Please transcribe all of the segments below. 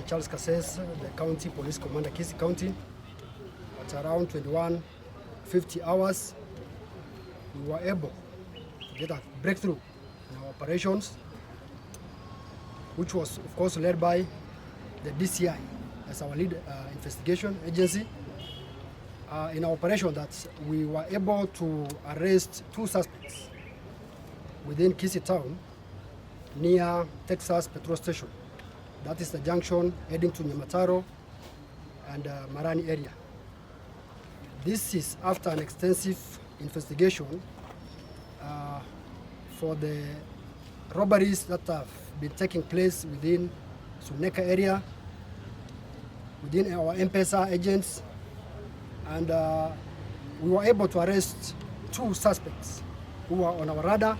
Charles Kasses, the county police commander, Kisii County. At around 21:50 hours, we were able to get a breakthrough in our operations, which was, of course, led by the DCI as our lead investigation agency. In our operation, that we were able to arrest 2 suspects within Kisii town near Texas petrol station. That is the junction heading to Nyamataro and Marani area. This is after an extensive investigation for the robberies that have been taking place within Suneka area, within our M-Pesa agents, and we were able to arrest 2 suspects who were on our radar.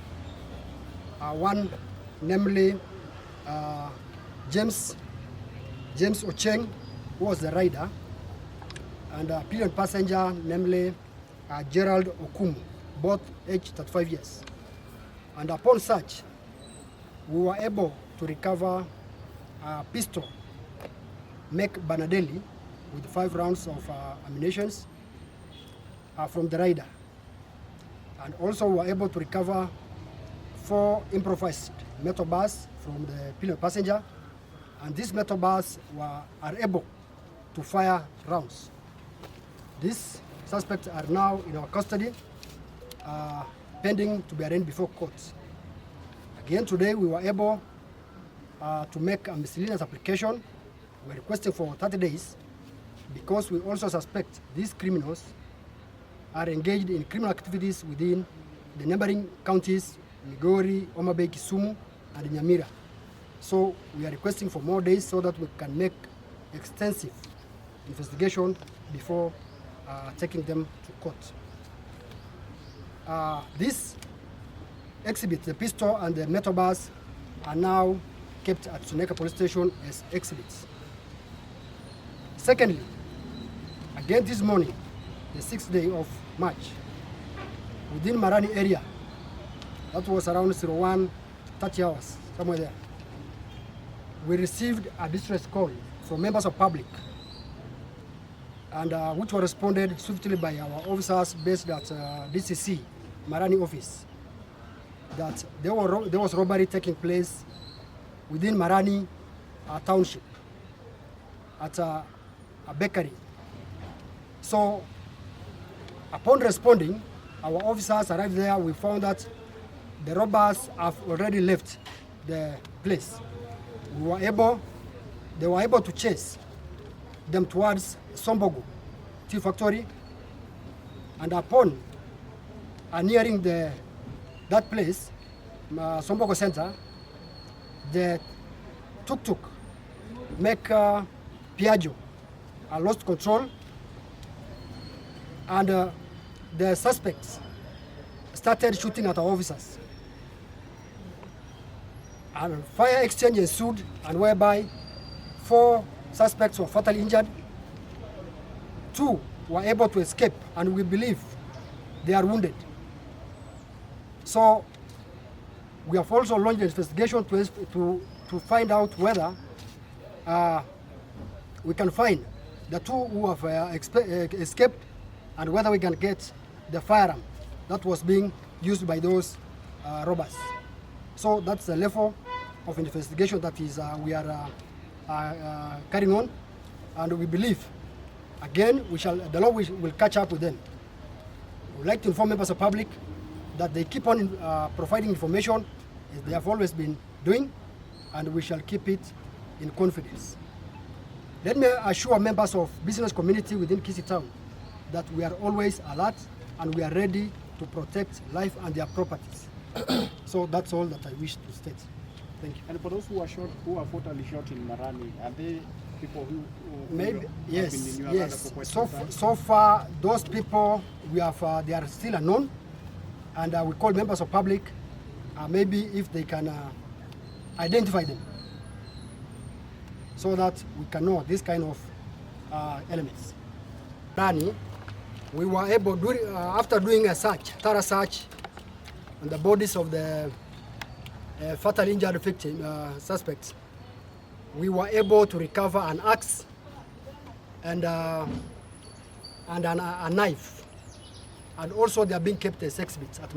One, namely James Ocheng, who was the rider, and a pillion passenger, namely Gerald Okumu, both aged 35 years. And upon search, we were able to recover a pistol, make Banadeli, with 5 rounds of ammunition from the rider. And also we were able to recover 4 improvised metal bars from the pillion passenger, and these metal bars are able to fire rounds. These suspects are now in our custody, pending to be arraigned before court. Again, today we were able to make a miscellaneous application. We're requesting for 30 days because we also suspect these criminals are engaged in criminal activities within the neighboring counties, Migori, Homa Bay, Kisumu, and Nyamira. So we are requesting for more days so that we can make extensive investigation before taking them to court. This exhibit, the pistol and the metal bars, are now kept at Suneka police station as exhibits. Secondly, again this morning, the 6th day of March, within Marani area, that was around 01:30 hours, somewhere there, we received a distress call from members of public, and which were responded swiftly by our officers based at DCC, Marani office, that there was robbery taking place within Marani township at a bakery. So upon responding, our officers arrived there. We found that the robbers have already left the place. They were able to chase them towards Sombogo tea factory, and upon nearing that place, Sombogo center, the tuk-tuk make Piaggio lost control, and the suspects started shooting at our officers. And fire exchange ensued, and whereby 4 suspects were fatally injured. 2 were able to escape, and we believe they are wounded. So we have also launched an investigation to find out whether we can find the 2 who have escaped, and whether we can get the firearm that was being used by those robbers. So that's the level of investigation that is we are carrying on, and we believe, again, the law will catch up with them. We would like to inform members of public that they keep on providing information as they have always been doing, and we shall keep it in confidence. Let me assure members of business community within Kisii town that we are always alert and we are ready to protect life and their properties. So that's all that I wish to state. Thank you. And for those who are fatally shot in Marani, are they people who maybe have been in your radar for quite some time? So far, those people they are still unknown, and we call members of public, maybe if they can identify them, so that we can know this kind of elements. Marani, we were able, after doing a thorough search on the bodies of the fatally injured victim suspects, we were able to recover an axe and a knife. And also they are being kept as exhibits at